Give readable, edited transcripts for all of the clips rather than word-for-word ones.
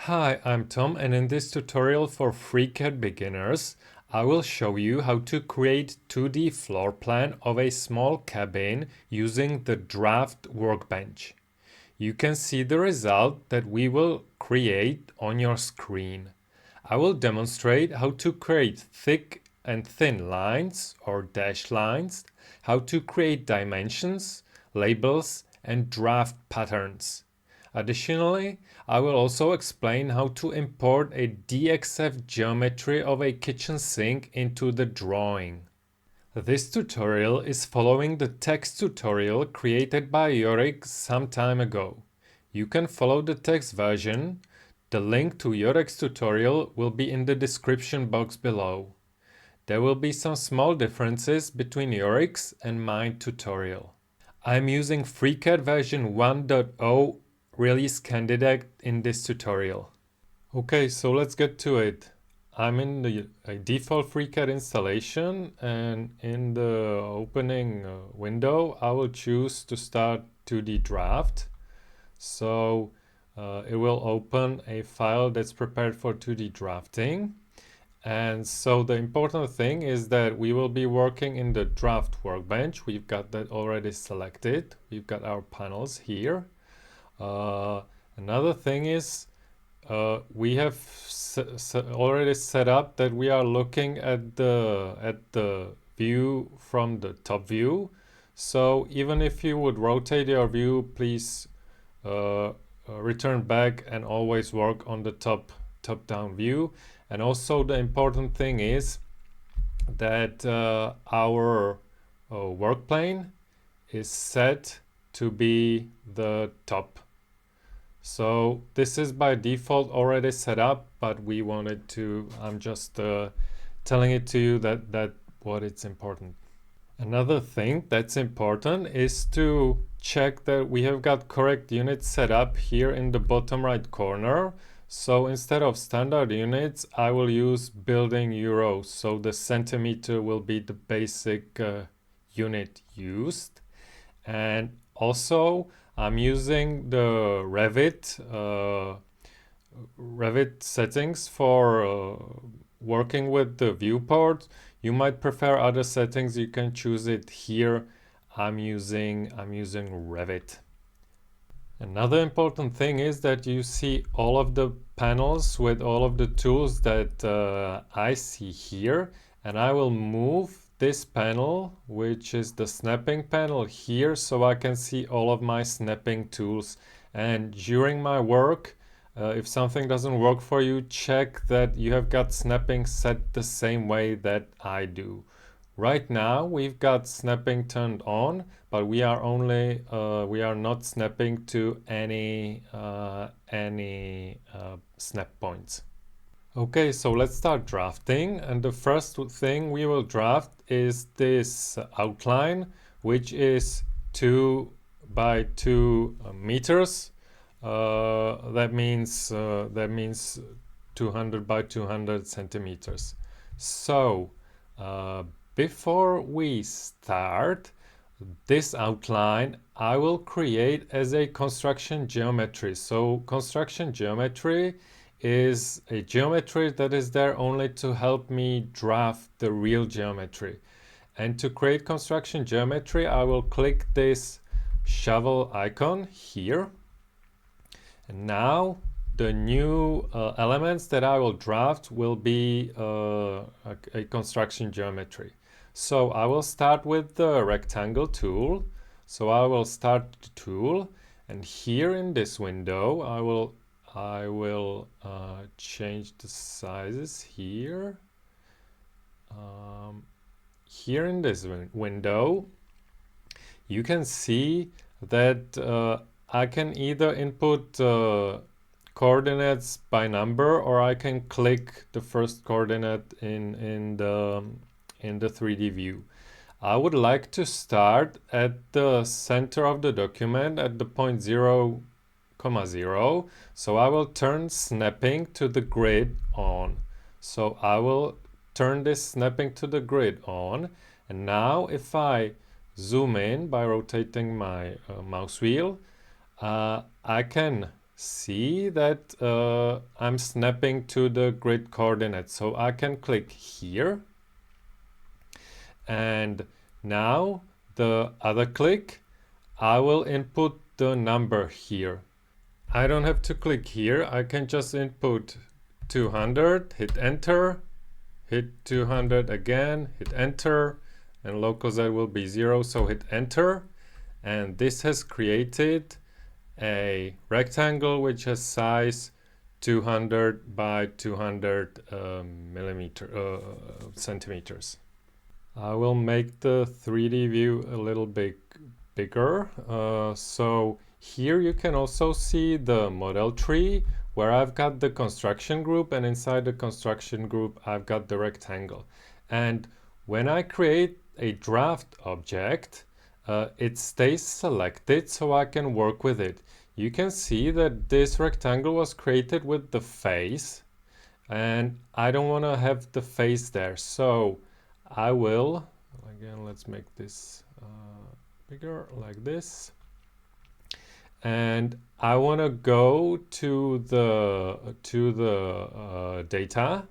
Hi, I'm Tom, and in this tutorial for FreeCAD beginners, I will show you how to create 2D floor plan of a small cabin using the Draft Workbench. You can see the result that we will create on your screen. I will demonstrate how to create thick and thin lines or dashed lines, how to create dimensions, labels, and draft patterns. Additionally, I will also explain how to import a DXF geometry of a kitchen sink into the drawing. This tutorial is following the text tutorial created by Yorick some time ago. You can follow the text version. The link to Yorick's tutorial will be in the description box below. There will be some small differences between Yorick's and my tutorial. I'm using FreeCAD version 1.0 release candidate in this tutorial. Okay, so let's get to it. I'm in a default FreeCAD installation, and in the opening window I will choose to start 2D draft. So it will open a file that's prepared for 2D drafting. And so the important thing is that we will be working in the Draft Workbench. We've got that already selected. We've got our panels here. Another thing is we have already set up that we are looking at the view from the top view. So even if you would rotate your view, please return back and always work on the top-down view. And also the important thing is that our work plane is set to be the top. So this is by default already set up, but we wanted to, I'm just telling it to you that what it's important. Another thing that's important is to check that we have got correct units set up here in the bottom right corner. So instead of standard units, I will use building euros. So the centimeter will be the basic unit used. And also I'm using the Revit settings for working with the viewport. You might prefer other settings. You can choose it here. I'm using Revit. Another important thing is that you see all of the panels with all of the tools that I see here, and I will move this panel, which is the snapping panel, here so I can see all of my snapping tools. And during my work, if something doesn't work for you, check that you have got snapping set the same way that I do. Right now we've got snapping turned on, but we are not snapping to any snap points. Okay, so let's start drafting, and the first thing we will draft is this outline, which is 2 by 2 meters. That means 200 by 200 centimeters. So before we start this outline, I will create as a construction geometry. So construction geometry is a geometry that is there only to help me draft the real geometry. And to create construction geometry, I will click this shovel icon here. And now the new elements that I will draft will be a construction geometry. So I will start with the rectangle tool. So I will start the tool, and here in this window I will change the sizes here. Here in this window you can see that I can either input coordinates by number, or I can click the first coordinate in the 3D view. I would like to start at the center of the document at the point 0, 0. So I will turn snapping to the grid on. So I will turn this snapping to the grid on. And now if I zoom in by rotating my mouse wheel, I can see that I'm snapping to the grid coordinates. So I can click here, and now the other click, I will input the number here. I don't have to click here. I can just input 200, hit enter, hit 200 again, hit enter, and local Z will be 0, so hit enter. And this has created a rectangle which has size 200 by 200 centimeters. I will make the 3D view a little bit bigger. So here you can also see the model tree where I've got the construction group, and inside the construction group I've got the rectangle. And when I create a draft object, it stays selected so I can work with it. You can see that this rectangle was created with the face, and I don't want to have the face there. So I will, again, let's make this bigger like this. And I want to go to the data,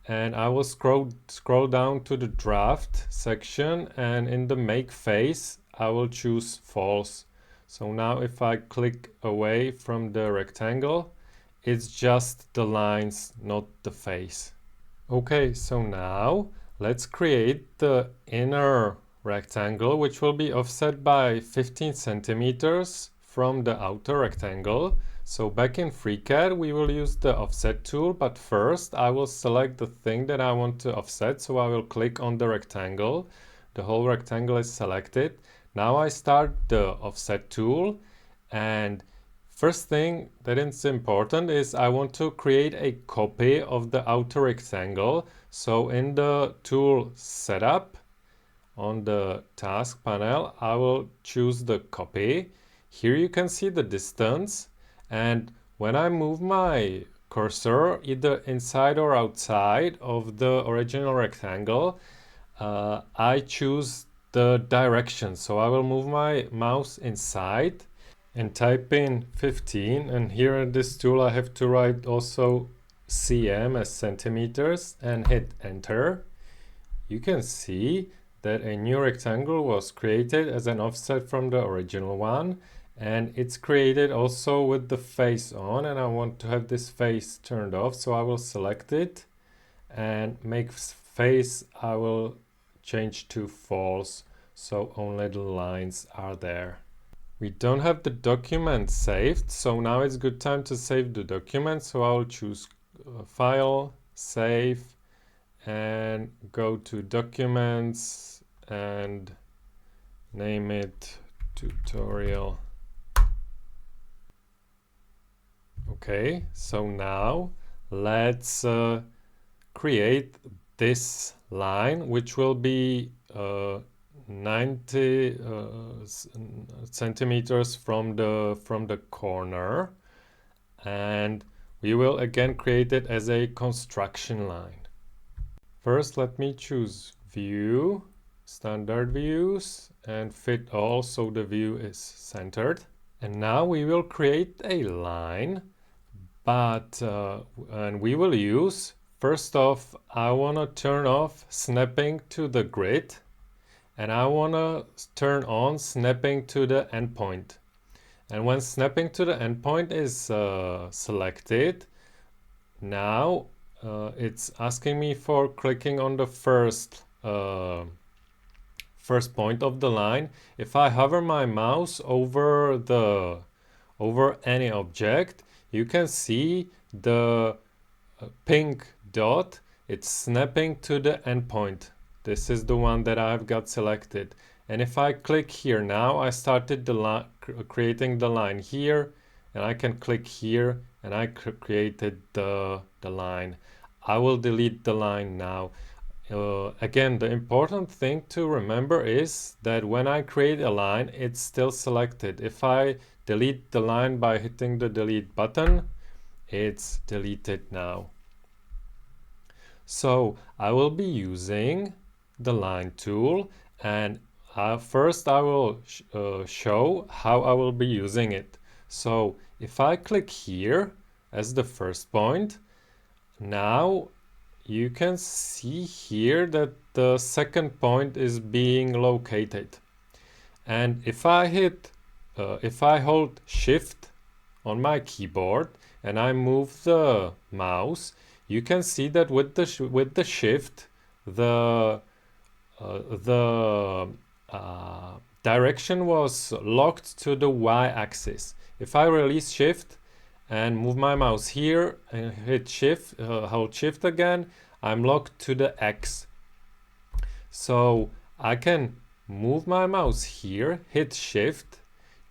and I will scroll down to the draft section, and in the make face I will choose false. So now if I click away from the rectangle, it's just the lines, not the face. Okay, so now let's create the inner rectangle, which will be offset by 15 centimeters from the outer rectangle. So back in FreeCAD, we will use the offset tool, but first I will select the thing that I want to offset. So I will click on the rectangle. The whole rectangle is selected. Now I start the offset tool, and first thing that is important is I want to create a copy of the outer rectangle. So in the tool setup, on the task panel, I will choose the copy. Here you can see the distance, and when I move my cursor either inside or outside of the original rectangle, I choose the direction. So I will move my mouse inside and type in 15, and here in this tool I have to write also cm as centimeters and hit enter. You can see that a new rectangle was created as an offset from the original one, and it's created also with the face on, and I want to have this face turned off, so I will select it and make face, I will change to false, so only the lines are there. We don't have the document saved, so now it's good time to save the document. So I'll choose File, Save, and go to Documents and name it Tutorial. Okay, so now let's create this line, which will be 90 centimeters from the corner, and we will again create it as a construction line. First, let me choose View, Standard Views, and Fit All so the view is centered. And now we will create a line, but and we will use, first off, I want to turn off snapping to the grid, and I want to turn on snapping to the endpoint. And when snapping to the endpoint is selected, now it's asking me for clicking on the first point of the line. If I hover my mouse over any object, you can see the pink dot. It's snapping to the endpoint. This is the one that I've got selected. And if I click here now, I started the creating the line here, and I can click here, and I created the line. I will delete the line now. Again, the important thing to remember is that when I create a line, it's still selected. If I delete the line by hitting the delete button, it's deleted now. So I will be using the line tool, and first I will show how I will be using it. So if I click here as the first point, now you can see here that the second point is being located. And if I hold Shift on my keyboard and I move the mouse, you can see that with the Shift, the direction was locked to the y-axis. If I release Shift and move my mouse here and hit Shift, hold Shift again, I'm locked to the X. So I can move my mouse here, hit Shift.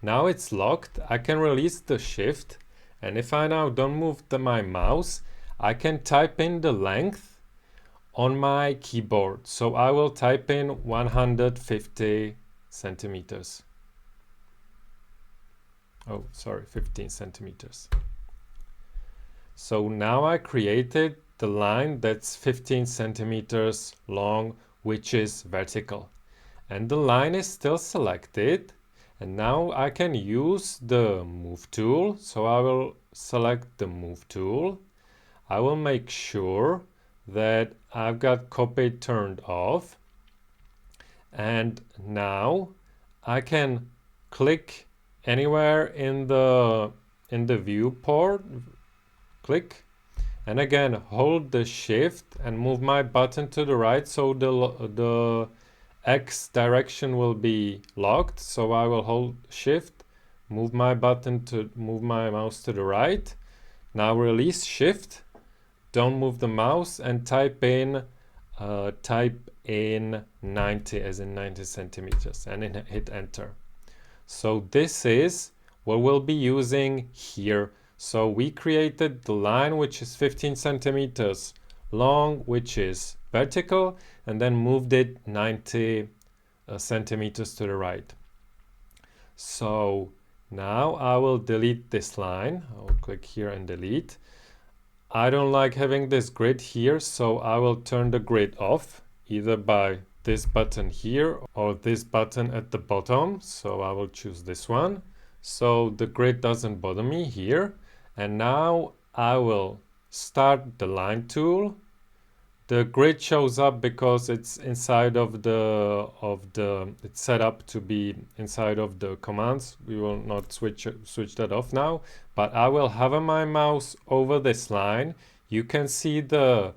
Now it's locked. I can release the Shift. And if I now don't move my mouse, I can type in the length on my keyboard. So I will type in 150 centimeters. Oh, sorry, 15 centimeters. So now I created the line that's 15 centimeters long, which is vertical. And the line is still selected. And now I can use the Move tool. So I will select the Move tool. I will make sure that I've got copy turned off. And now I can click anywhere in the viewport, click, and again hold the Shift and move my button to the right, so the X direction will be locked. So I will hold Shift, move my mouse to the right. Now release Shift, don't move the mouse, and type in 90 as in 90 centimeters and then hit enter. So this is what we'll be using here. So we created the line which is 15 centimeters long, which is vertical, and then moved it 90 centimeters to the right. So now I will delete this line. I'll click here and delete. I don't like having this grid here, so I will turn the grid off, either by this button here or this button at the bottom. So I will choose this one, so the grid doesn't bother me here. And now I will start the line tool. The grid shows up because it's inside of it's set up to be inside of the commands. We will not switch that off now, but I will hover my mouse over this line. You can see the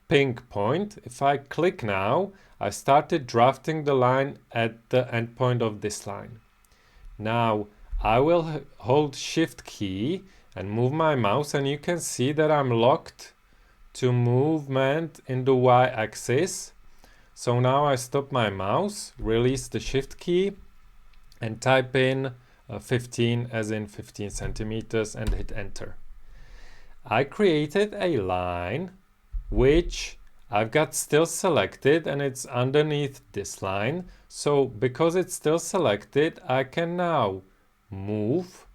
pink point. If I click now, I started drafting the line at the endpoint of this line. Now I will hold Shift key and move my mouse, and you can see that I'm locked to movement in the y-axis. So now I stop my mouse, release the Shift key, and type in 15 as in 15 centimeters and hit enter. I created a line which I've got still selected, and it's underneath this line. So because it's still selected, I can now move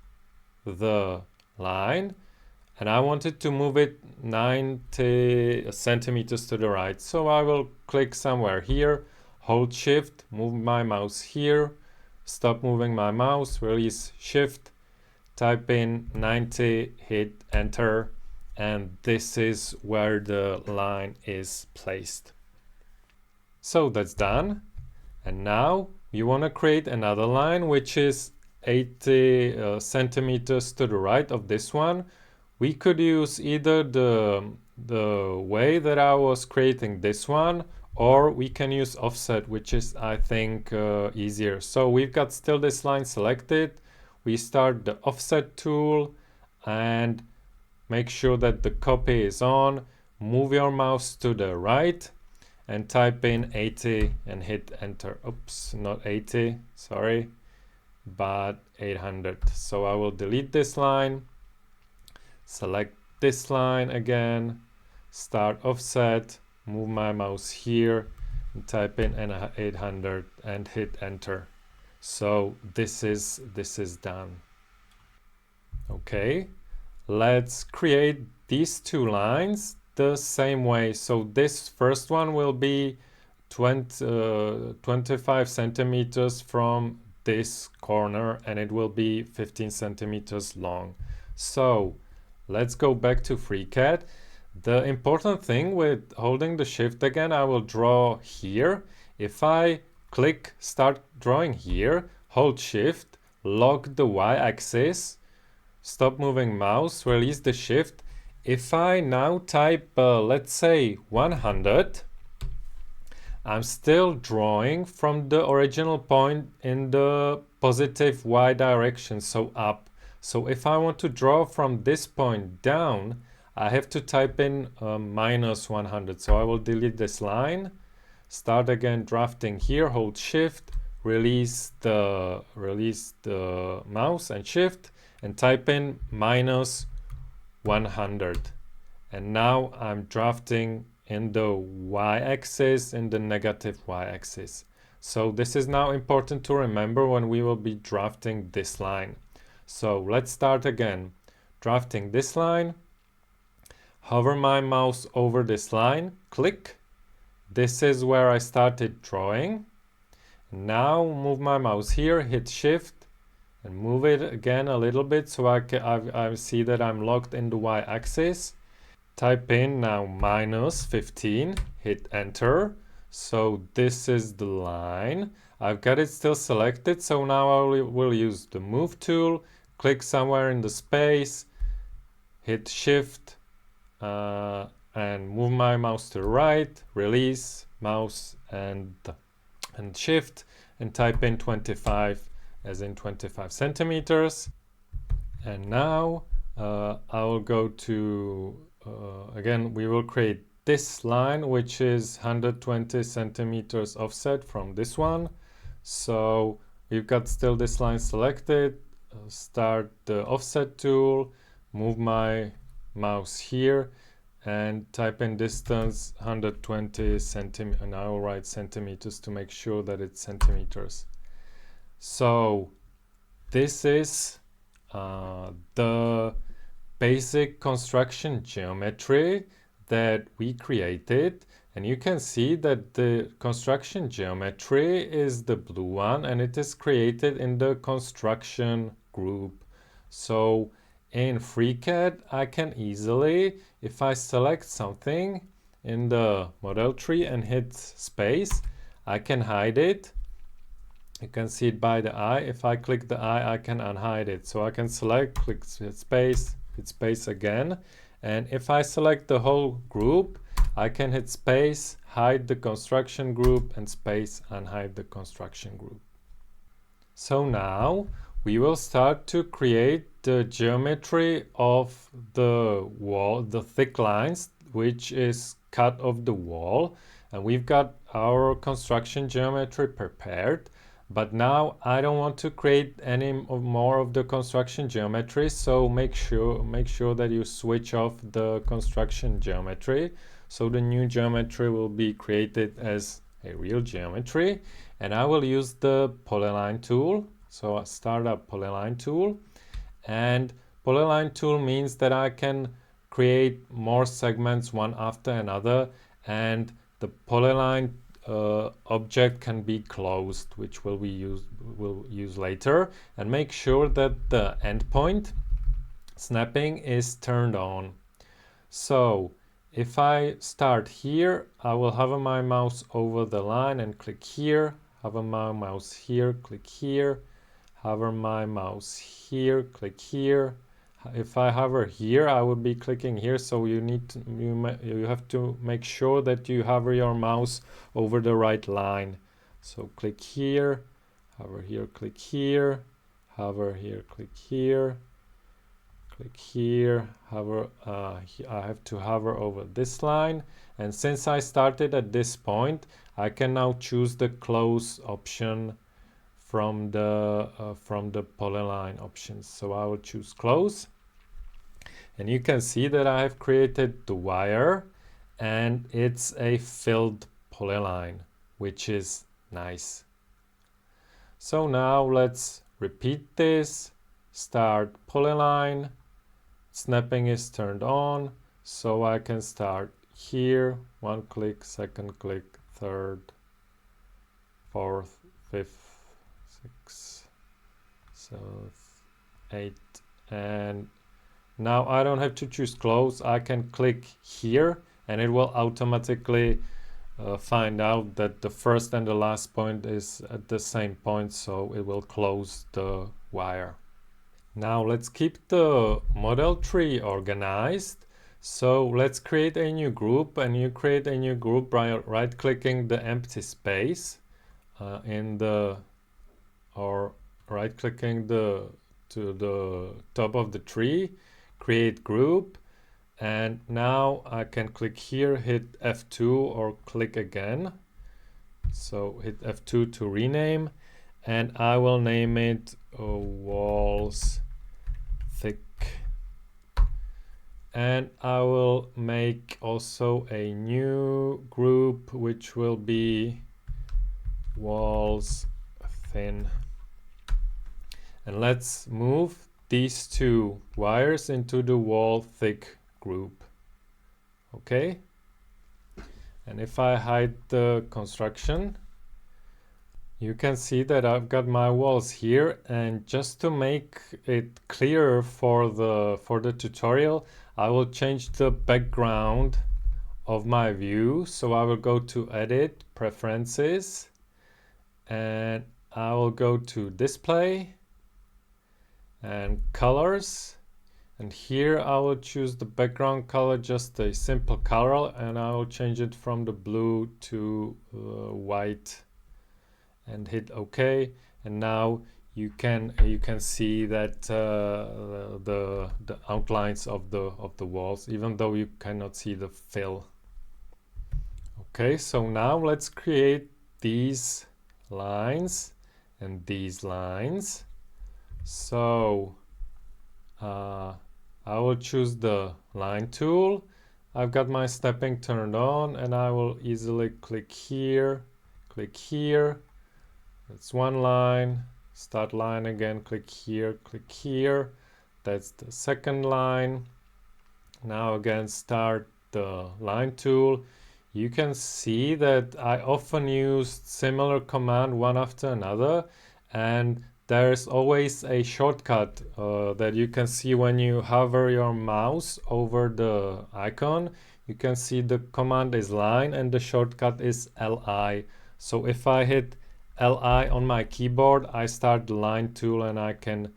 the line, and I wanted to move it 90 centimeters to the right. So I will click somewhere here, hold Shift, move my mouse here, stop moving my mouse, release Shift, type in 90, hit enter, and this is where the line is placed. So that's done. And now you want to create another line which is 80 centimeters to the right of this one. We could use either the way that I was creating this one, or we can use offset, which is, I think, easier. So we've got still this line selected. We start the offset tool and make sure that the copy is on. Move your mouse to the right and type in 80 and hit enter. Oops, not 80, sorry, but 800. So I will delete this line. Select this line again, start offset, move my mouse here, and type in 800 and hit enter. So this is done. Okay, let's create these two lines the same way. So this first one will be 25 centimeters from this corner and it will be 15 centimeters long. So let's go back to FreeCAD. The important thing with holding the shift again, I will draw here. If I click start drawing here, hold shift, lock the y-axis, stop moving mouse, release the shift. If I now type, let's say 100, I'm still drawing from the original point in the positive y direction, so up. So if I want to draw from this point down, I have to type in minus 100. So I will delete this line, start again drafting here, hold shift, release the mouse and shift, and type in minus 100. And now I'm drafting in the y-axis, in the negative y-axis. So this is now important to remember when we will be drafting this line. So let's start again. Drafting this line, hover my mouse over this line, click. This is where I started drawing. Now move my mouse here, hit shift, and move it again a little bit so I see that I'm locked in the y-axis. Type in now minus 15, hit enter. So this is the line. I've got it still selected, so now I will use the move tool, click somewhere in the space, hit shift, and move my mouse to the right, release, mouse and shift, and type in 25 as in 25 centimeters. And now I will go to again, we will create this line, which is 120 centimeters offset from this one. So we've got still this line selected. Start the offset tool, move my mouse here, and type in distance 120 centimeters, and I will write centimeters to make sure that it's centimeters. So this is the basic construction geometry that we created, and you can see that the construction geometry is the blue one and it is created in the construction group. So in FreeCAD I can easily, if I select something in the model tree and hit space, I can hide it. You can see it by the eye. If I click the eye, I can unhide it. So I can select, click space, hit space again. And if I select the whole group, I can hit space, hide the construction group, and space, unhide the construction group. So now we will start to create the geometry of the wall, the thick lines, which is cut of the wall. And we've got our construction geometry prepared. But now I don't want to create any more of the construction geometry, so make sure that you switch off the construction geometry. So the new geometry will be created as a real geometry, and I will use the polyline tool. So I start up polyline tool, and polyline tool means that I can create more segments one after another, and the polyline object can be closed, which we'll use later, and make sure that the endpoint snapping is turned on. So if I start here, I will hover my mouse over the line and click here, hover my mouse here, click here, hover my mouse here, click here. If I hover here, I will be clicking here, so you have to make sure that you hover your mouse over the right line. So click here, hover here, click here, hover here, click here, click here, hover. I have to hover over this line, and since I started at this point, I can now choose the close option from the polyline options. So I will choose close, and you can see that I have created the wire, and it's a filled polyline, which is nice. So now let's repeat this. Start polyline, snapping is turned on, so I can start here, one click, second click, third, fourth, fifth, sixth, So 8, and now I don't have to choose close. I can click here and it will automatically find out that the first and the last point is at the same point, so it will close the wire. Now let's keep the model tree organized. So let's create a new group, and you create a new group by right clicking the empty space or right clicking to the top of the tree, create group, and now I can click here, hit F2 or click again. So hit F2 to rename, and I will name it walls thick. And I will make also a new group which will be walls thin. And let's move these two wires into the wall thick group. Okay. And if I hide the construction, you can see that I've got my walls here, and just to make it clearer for the tutorial, I will change the background of my view. So I will go to Edit, Preferences, and I will go to Display and Colors, and here I will choose the background color, just a simple color, and I will change it from the blue to white and hit OK. And now you can see that the outlines of the walls, even though you cannot see the fill. Okay, so now let's create these lines and these lines. So I will choose the line tool. I've got my stepping turned on, and I will easily click here. That's one line. Start line again, click here. That's the second line. Now again, start the line tool. You can see that I often use similar command one after another, and there's always a shortcut that you can see when you hover your mouse over the icon. You can see the command is line and the shortcut is LI. So if I hit LI on my keyboard, I start the line tool, and I can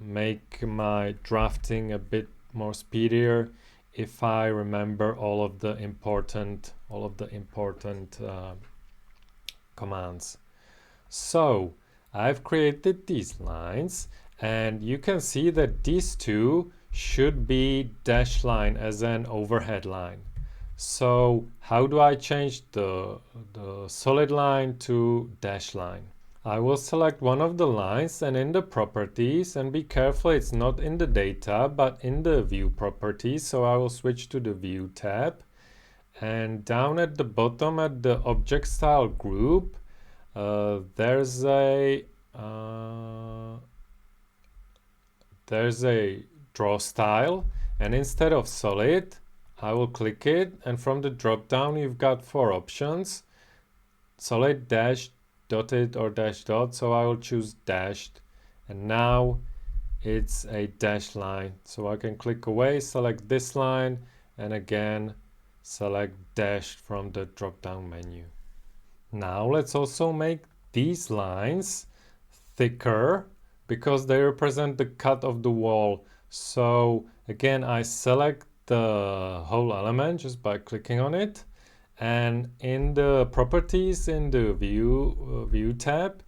make my drafting a bit more speedier if I remember all of the important commands. So I've created these lines, and you can see that these two should be dashed line as an overhead line. So how do I change the solid line to dash line? I will select one of the lines, and in the properties, and be careful, it's not in the data but in the view properties, so I will switch to the view tab, and down at the bottom at the object style group, there's a draw style, and instead of solid I will click it, and from the drop down you've got 4 options: solid, dashed, dotted, or dash dot. So I will choose dashed, and now it's a dashed line. So I can click away, select this line, and again select dashed from the drop down menu. Now let's also make these lines thicker because they represent the cut of the wall. So again, I select the whole element just by clicking on it, and in the properties in the view tab,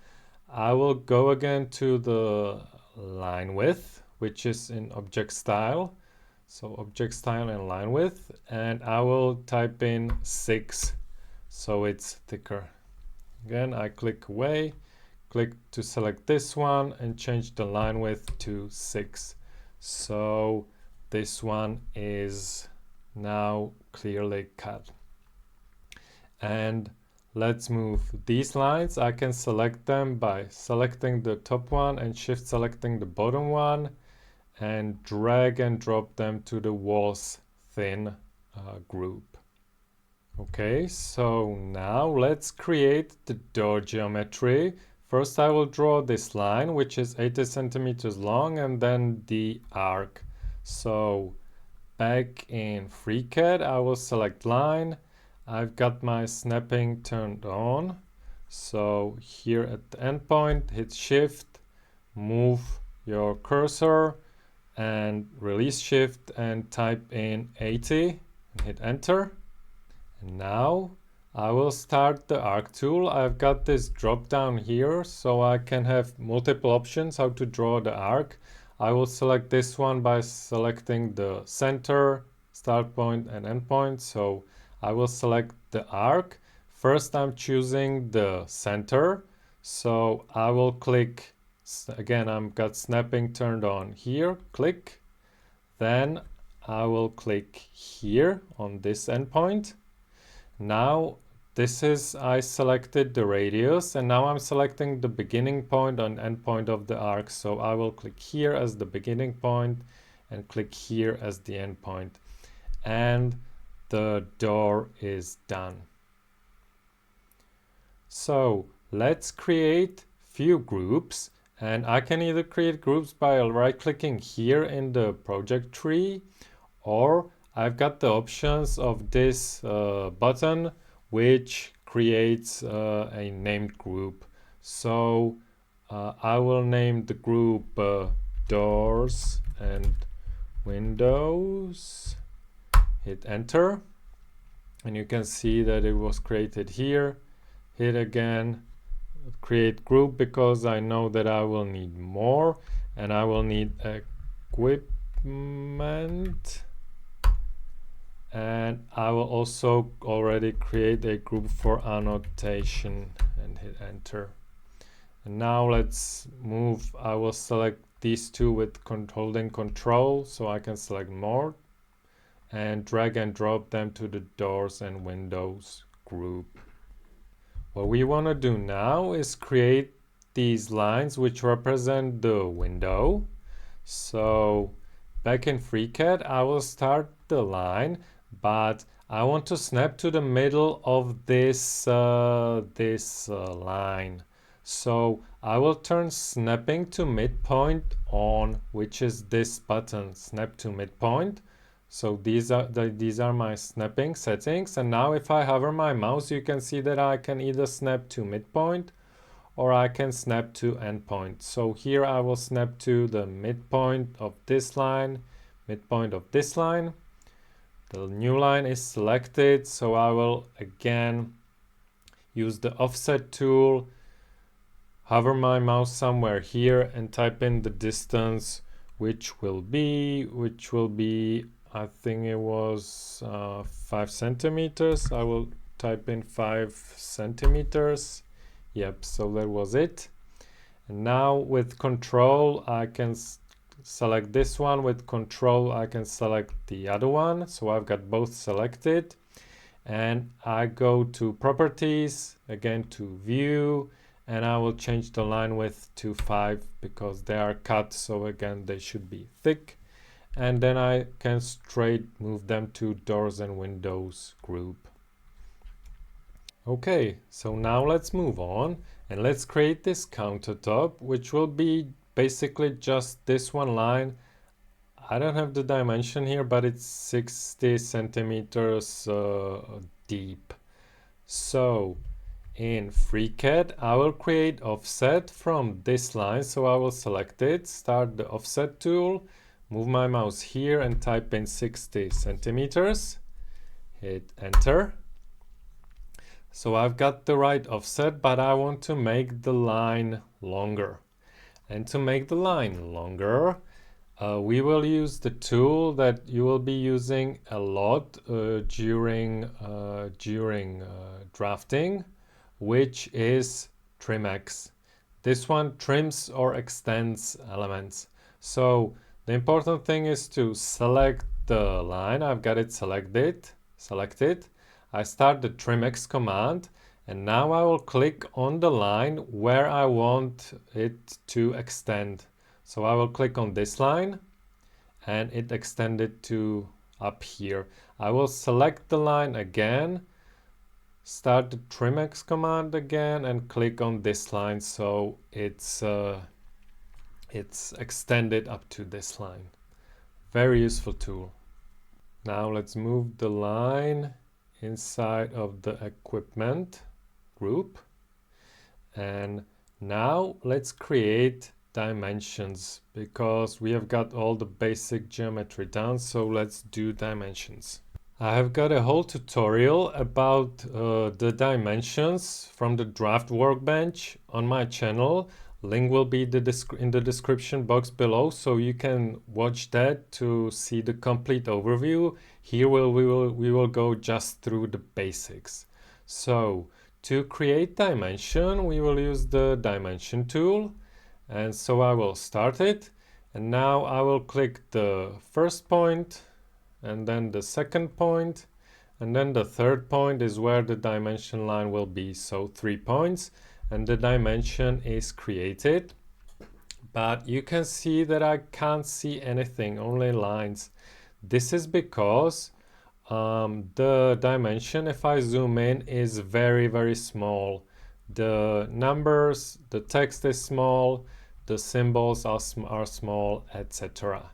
I will go again to the line width, which is in object style. So object style and line width, and I will type in 6 so it's thicker. Again, I click away, click to select this one, and change the line width to 6. So this one is now clearly cut. And let's move these lines. I can select them by selecting the top one and shift selecting the bottom one, and drag and drop them to the walls thin group. Okay, so now let's create the door geometry. First I will draw this line, which is 80 centimeters long, and then the arc. So back in FreeCAD, I will select line. I've got my snapping turned on. So here at the endpoint, hit Shift, move your cursor, and release Shift and type in 80 and hit enter. And now I will start the arc tool. I've got this drop down here so I can have multiple options how to draw the arc. I will select this one by selecting the center, start point and end point. So I will select the arc. First I'm choosing the center. So I will click, again I've got snapping turned on here, click. Then I will click here on this endpoint. Now I selected the radius, and now I'm selecting the beginning point and end point of the arc. So I will click here as the beginning point and click here as the end point. And the door is done. So let's create few groups, and I can either create groups by right-clicking here in the project tree, or I've got the options of this button which creates a named group. So I will name the group doors and windows. Hit enter, and you can see that it was created here. Hit again, create group, because I know that I will need more, and I will need equipment. And I will also already create a group for annotation and hit enter. And now let's move. I will select these two with holding control so I can select more and drag and drop them to the doors and windows group. What we want to do now is create these lines which represent the window. So back in FreeCAD, I will start the line, but I want to snap to the middle of this line. So I will turn snapping to midpoint on, which is this button, snap to midpoint. So these are my snapping settings, and now if I hover my mouse, you can see that I can either snap to midpoint or I can snap to endpoint. So here I will snap to the midpoint of this line, midpoint of this line. The new line is selected, so I will again use the offset tool, hover my mouse somewhere here and type in the distance, which will be I think it was 5 centimeters. I will type in 5 centimeters. Yep, so that was it. And now with control I can select this one. With control I can select the other one, so I've got both selected, and I go to properties, again to view, and I will change the line width to 5 because they are cut, so again they should be thick. And then I can straight move them to doors and windows group. Okay, so now let's move on and let's create this countertop, which will be basically just this one line. I don't have the dimension here, but it's 60 centimeters deep. So in FreeCAD, I will create offset from this line. So I will select it, start the offset tool, move my mouse here and type in 60 centimeters, hit enter. So I've got the right offset, but I want to make the line longer. And to make the line longer, we will use the tool that you will be using a lot during drafting, which is Trimex. This one trims or extends elements. So the important thing is to select the line. I've got it selected. I start the Trimex command, and now I will click on the line where I want it to extend. So I will click on this line and it extended to up here. I will select the line again, start the Trimex command again and click on this line so it's extended up to this line. Very useful tool. Now let's move the line inside of the equipment group. And now let's create dimensions because we have got all the basic geometry down. So let's do dimensions. I have got a whole tutorial about the dimensions from the Draft Workbench on my channel. Link will be in the description box below, so you can watch that to see the complete overview. Here we will go just through the basics. So to create dimension, we will use the dimension tool, and so I will start it. And now I will click the first point, and then the second point, and then the third point is where the dimension line will be. So 3 points, and the dimension is created. But you can see that I can't see anything, only lines. This is because the dimension, if I zoom in, is very, very small. The numbers, the text is small, the symbols are small, etc.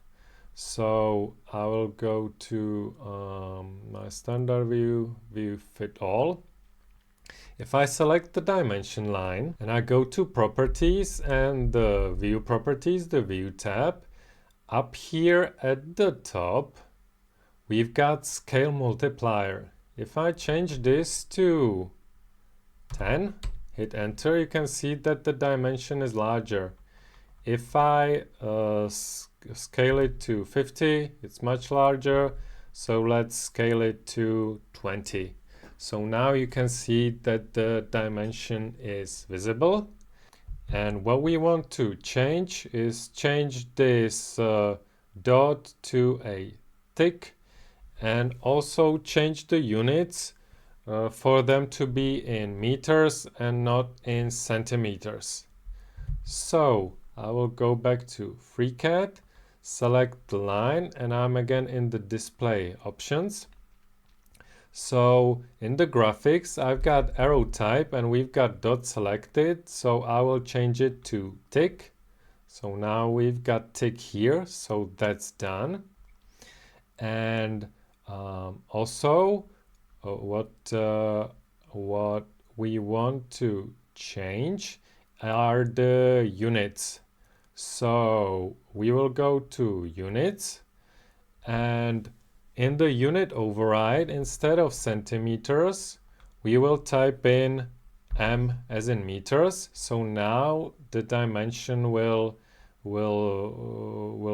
So I will go to my standard view, view fit all. If I select the dimension line and I go to properties and the view properties, the view tab, up here at the top, we've got scale multiplier. If I change this to 10, hit enter, you can see that the dimension is larger. If I scale it to 50, it's much larger. So let's scale it to 20. So now you can see that the dimension is visible. And what we want to change is change this dot to a tick, and also change the units for them to be in meters and not in centimeters. So I will go back to FreeCAD, select the line, and I'm again in the display options. So in the graphics, I've got arrow type and we've got dot selected. So I will change it to tick. So now we've got tick here. So that's done. And also what we want to change are the units. So we will go to units, and in the unit override, instead of centimeters, we will type in m as in meters. So now the dimension will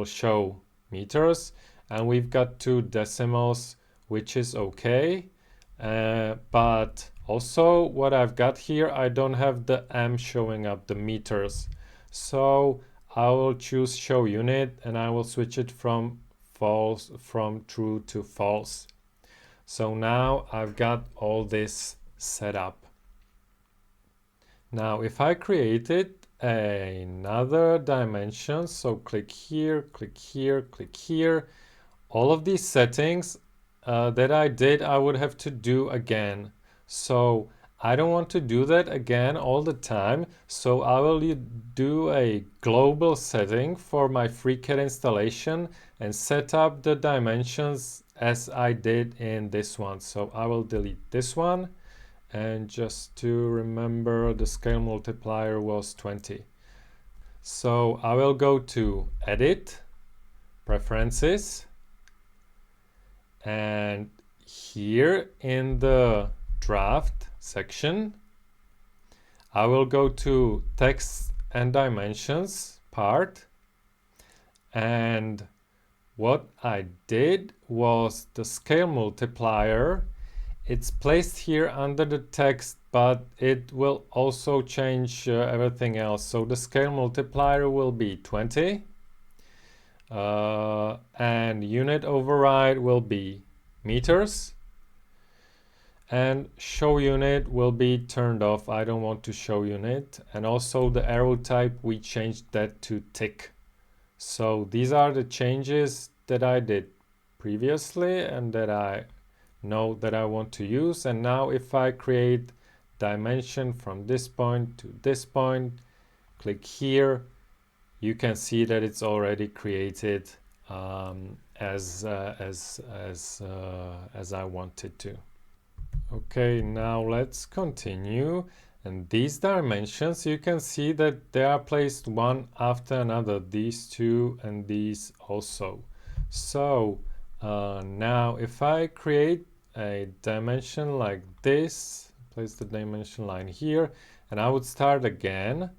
show meters, and we've got 2 decimals, which is okay. But also what I've got here, I don't have the m showing up, the meters. So I will choose show unit, and I will switch it from true to false. So now I've got all this set up. Now if I created another dimension, so click here, click here, click here, all of these settings that I did, I would have to do again. So I don't want to do that again all the time. So I will do a global setting for my FreeCAD installation and set up the dimensions as I did in this one. So I will delete this one, and just to remember, the scale multiplier was 20. So I will go to Edit, Preferences, and here in the Draft section, I will go to Text and Dimensions part, and what I did was the scale multiplier. It's placed here under the text, but it will also change everything else. So the scale multiplier will be 20, and unit override will be meters, and show unit will be turned off. I don't want to show unit. And also the arrow type, we changed that to tick. So these are the changes that I did previously and that I node that I want to use. And now if I create dimension from this point to this point, click here, you can see that it's already created as I wanted to. Okay, now let's continue. And these dimensions, you can see that they are placed one after another, these two and these also. So now if I create a dimension like this, place the dimension line here, and I would start again,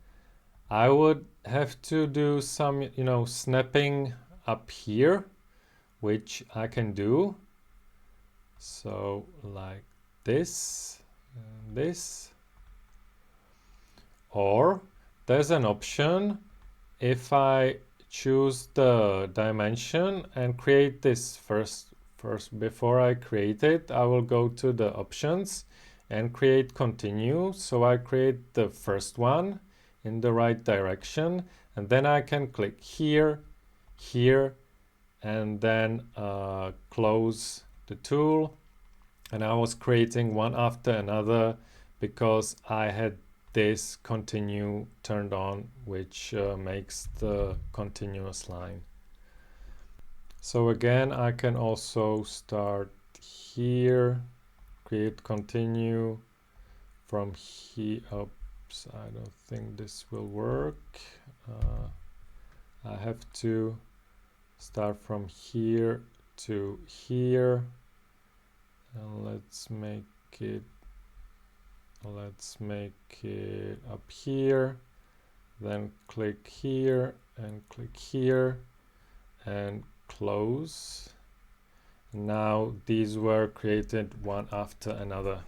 I would have to do some, snapping up here, which I can do. So like this and this. Or there's an option if I choose the dimension and create this first before I create it, I will go to the options and create continue. So I create the first one in the right direction, and then I can click here, here, and then close the tool. And I was creating one after another because I had this continue turned on, which makes the continuous line. So again, I can also start here, create continue from here. Oops, I don't think this will work. I have to start from here to here, and let's make it up here, then click here and click here and close. Now these were created one after another.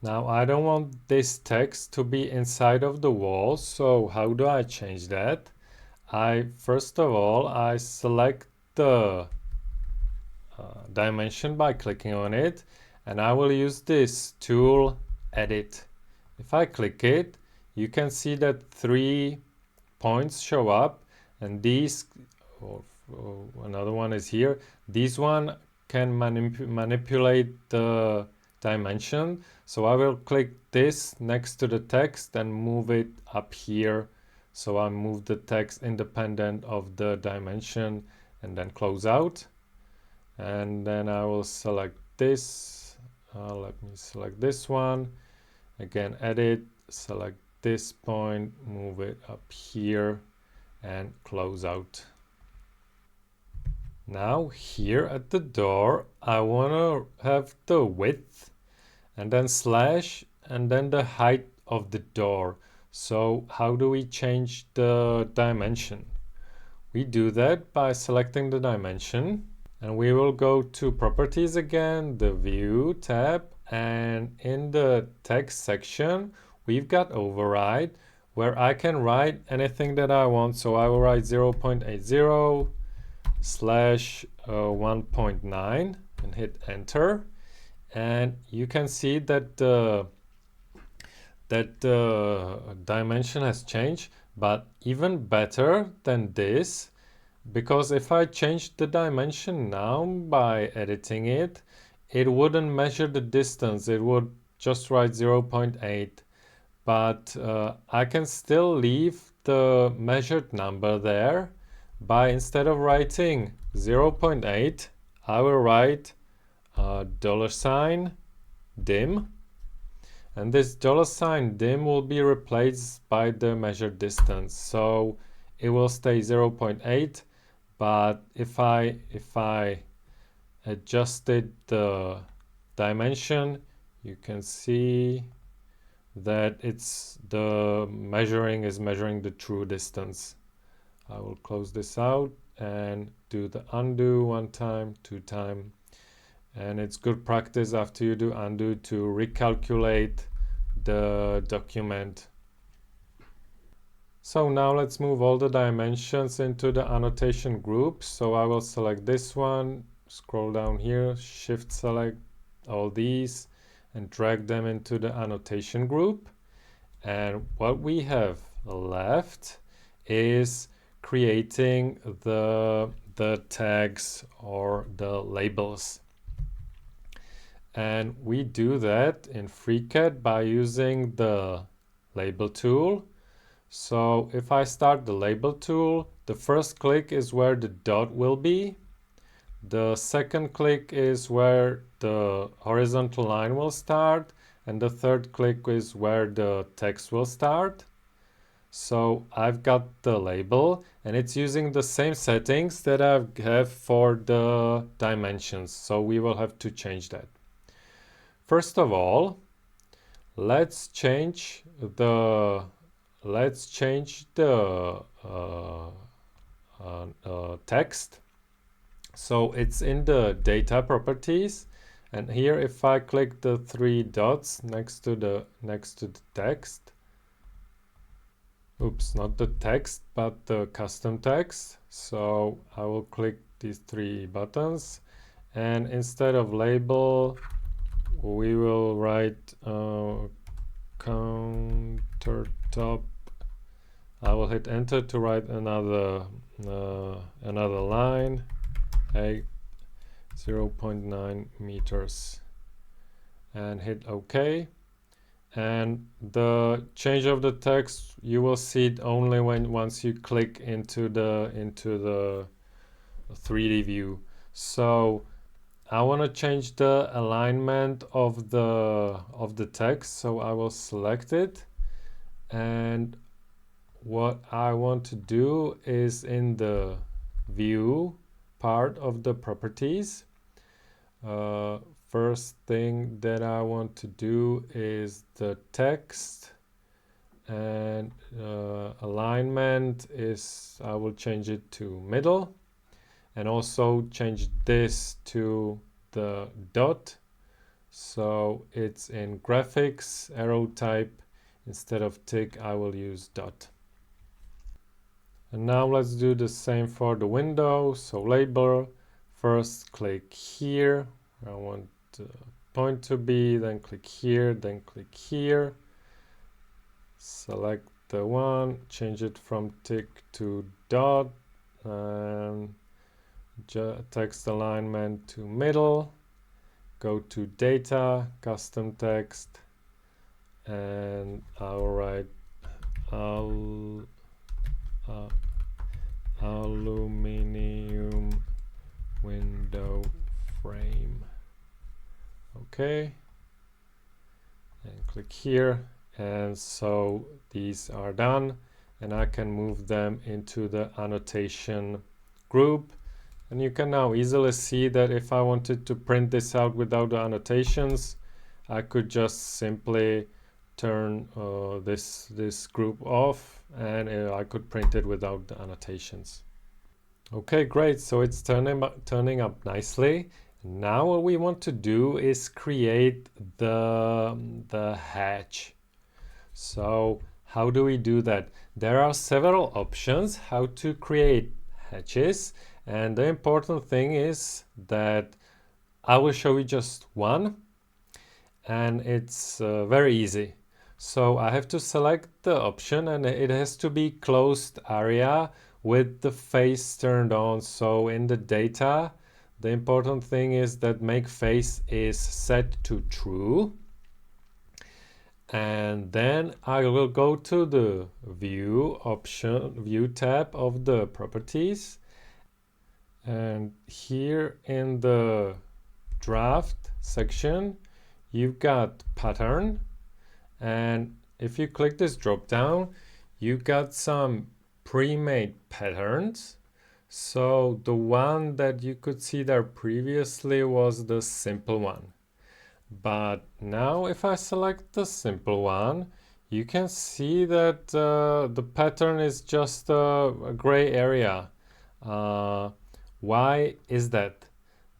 Now I don't want this text to be inside of the wall, so how do I change that? First of all, I select the dimension by clicking on it, and I will use this tool, edit. If I click it, you can see that 3 points show up, and these, another one is here. These one can manipulate the dimension. So I will click this next to the text and move it up here. So I move the text independent of the dimension and then close out. And then I will select this. Let me select this one. Again, edit, select this point, move it up here and close out. Now here at the door, I want to have the width and then slash and then the height of the door. So how do we change the dimension? We do that by selecting the dimension, and we will go to properties again, the view tab, and in the text section, we've got override where I can write anything that I want. So I will write 0.80 slash 1.9 and hit enter. And you can see that the dimension has changed, but even better than this, because if I change the dimension now by editing it, it wouldn't measure the distance. It would just write 0.8, but I can still leave the measured number there by, instead of writing 0.8, I will write $dim, and this $dim will be replaced by the measured distance. So it will stay 0.8, but if I adjusted the dimension, you can see that the measuring is measuring the true distance. I will close this out and do the undo 1 time, 2 time. And it's good practice after you do undo to recalculate the document. So now let's move all the dimensions into the annotation group. So I will select this one, scroll down here, shift select all these and drag them into the annotation group. And what we have left is creating the tags or the labels. And we do that in FreeCAD by using the label tool. So if I start the label tool, the first click is where the dot will be. The second click is where the horizontal line will start. And the third click is where the text will start. So I've got the label and it's using the same settings that I have for the dimensions. So we will have to change that. First of all, let's change the text. So it's in the data properties, and here if I click the three dots next to the text, oops, not the text but the custom text. So I will click these three buttons, and instead of label we will write countertop. I will hit enter to write another line, 0.9 meters, and hit OK. And the change of the text you will see it only once you click into the 3D view. So I want to change the alignment of the text, so I will select it, and what I want to do is in the view part of the properties, first thing that I want to do is the text, and alignment is, I will change it to middle, and also change this to the dot, so it's in graphics arrow type. Instead of tick I will use dot. And now let's do the same for the window. So label, first click here, I want the point to be, then click here, then click here, select the one, change it from tick to dot, and text alignment to middle, go to data, custom text, and I'll write aluminum window frame. Okay, and click here, and so these are done, and I can move them into the annotation group. And you can now easily see that if I wanted to print this out without the annotations, I could just simply turn this group off, and I could print it without the annotations. Okay, great. So it's turning up nicely. Now what we want to do is create the hatch. So how do we do that? There are several options how to create hatches. And the important thing is that I will show you just one, and it's very easy. So I have to select the option, and it has to be closed area with the face turned on. So in the data, the important thing is that make face is set to true. And then I will go to the view tab of the properties. And here in the draft section, you've got pattern. And if you click this drop down, you've got some pre-made patterns. So the one that you could see there previously was the simple one. But now if I select the simple one, you can see that the pattern is just a gray area. Why is that?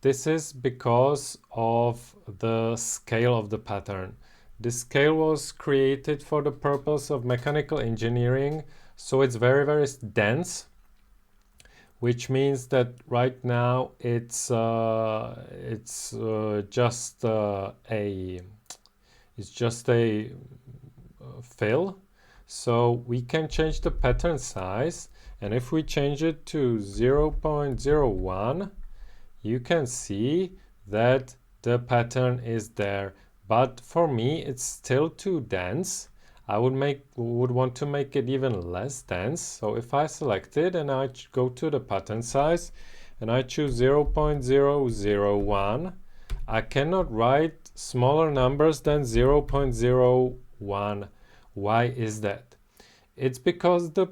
This is because of the scale of the pattern. This scale was created for the purpose of mechanical engineering, so it's very, very dense, which means that right now it's just a fill. So we can change the pattern size, and if we change it to 0.01, you can see that the pattern is there. But for me, it's still too dense. I would want to make it even less dense. So if I select it and I go to the pattern size and I choose 0.001, I cannot write smaller numbers than 0.01. Why is that? It's because the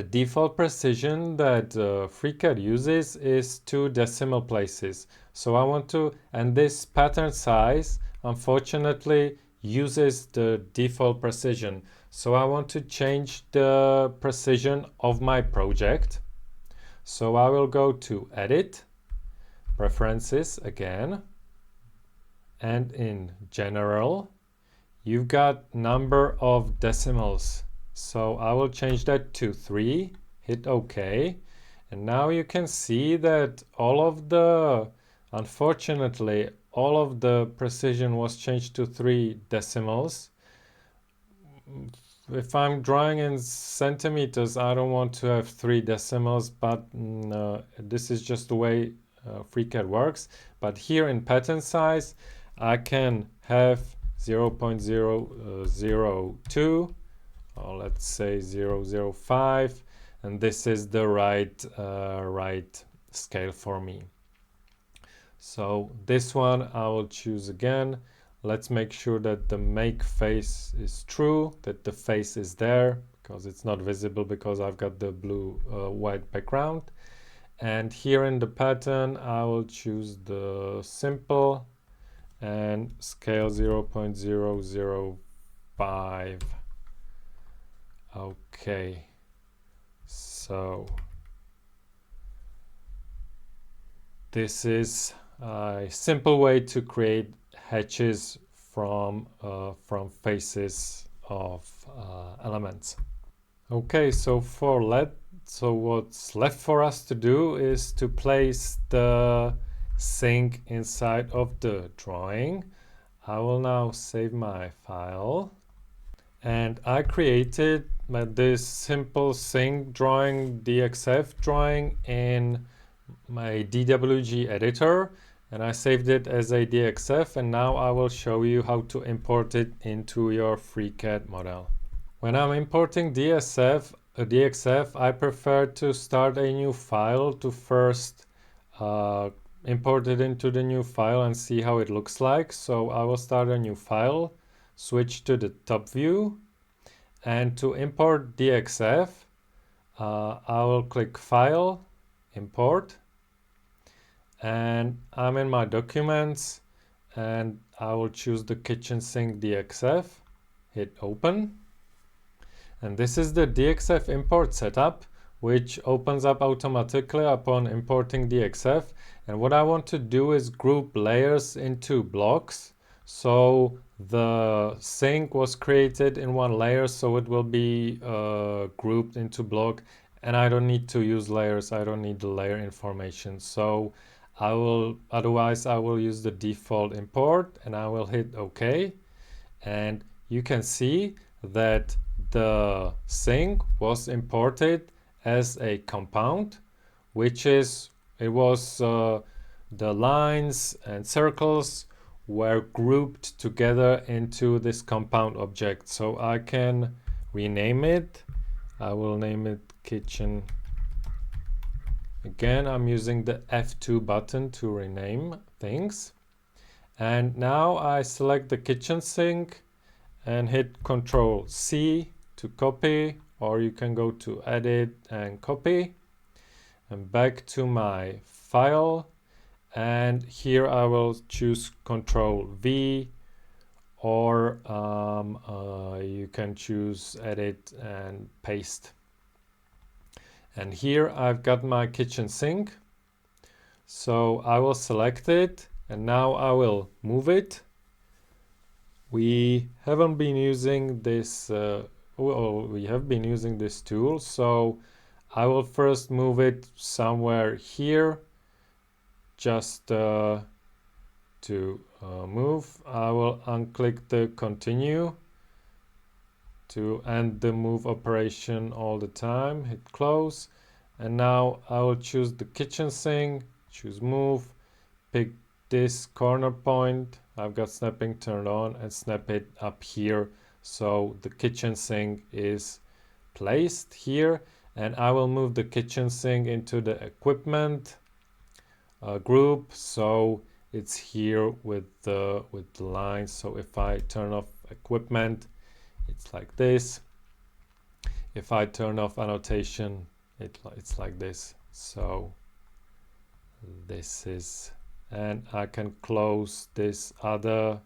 default precision that FreeCAD uses is 2 decimal places. So I want to, and this pattern size unfortunately uses the default precision. So I want to change the precision of my project. So I will go to Edit, Preferences again, and in General, you've got number of decimals. So I will change that to 3, hit OK. And now you can see that unfortunately, all of the precision was changed to 3 decimals. If I'm drawing in centimeters, I don't want to have 3 decimals, but this is just the way FreeCAD works. But here in pattern size, I can have 0.002, or let's say 0.005, and this is the right scale for me. So this one I will choose again. Let's make sure that the make face is true, that the face is there, because it's not visible because I've got the blue white background. And here in the pattern, I will choose the simple and scale 0.005. Okay, so this is a simple way to create hatches from faces of elements. Okay, so what's left for us to do is to place the sink inside of the drawing. I will now save my file, and I created this simple sink drawing, DXF drawing in my DWG editor, and I saved it as a DXF, and now I will show you how to import it into your FreeCAD model. When I'm importing DXF, I prefer to start a new file to first import it into the new file and see how it looks like. So I will start a new file, switch to the top view, and to import DXF, I will click File, Import, and I'm in my documents, and I will choose the kitchen sink DXF, hit Open. And this is the DXF import setup, which opens up automatically upon importing DXF. And what I want to do is group layers into blocks. So the sink was created in one layer, so it will be grouped into block. And I don't need to use layers. I don't need the layer information. So otherwise I will use the default import, and I will hit OK. And you can see that the sink was imported as a compound, it was the lines and circles were grouped together into this compound object. So I can rename it. I will name it kitchen. Again, I'm using the F2 button to rename things. And now I select the kitchen sink and hit Ctrl C to copy, or you can go to Edit and Copy, and back to my file, and here I will choose Ctrl V, or you can choose Edit and Paste. And here I've got my kitchen sink, so I will select it, and now I will move it. We haven't been using this, we have been using this tool, so I will first move it somewhere here, just to move. I will unclick the continue to end the move operation all the time, hit close, and now I will choose the kitchen sink, choose move, pick this corner point, I've got snapping turned on, and snap it up here. So the kitchen sink is placed here, and I will move the kitchen sink into the equipment group, so it's here with the lines. So if I turn off equipment, it's like this. If I turn off annotation, it's like this. So this is, and I can close this other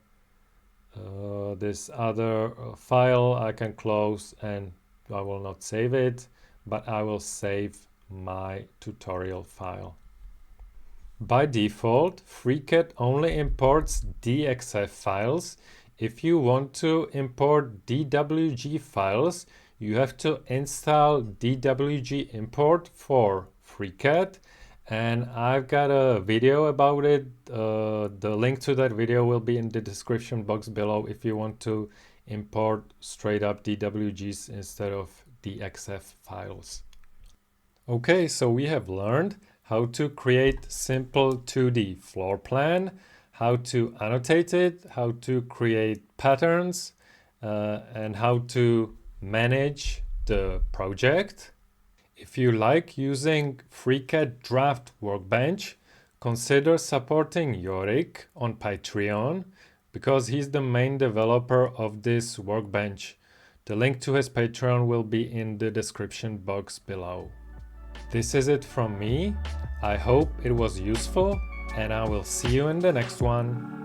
file. I can close, and I will not save it, but I will save my tutorial file. By default, FreeCAD only imports DXF files. If you want to import DWG files, you have to install DWG import for FreeCAD, and I've got a video about it. The link to that video will be in the description box below if you want to import straight up DWGs instead of DXF files. Okay, so we have learned how to create simple 2D floor plan, how to annotate it, how to create patterns, and how to manage the project. If you like using FreeCAD Draft Workbench, consider supporting Yorick on Patreon because he's the main developer of this workbench. The link to his Patreon will be in the description box below. This is it from me. I hope it was useful, and I will see you in the next one.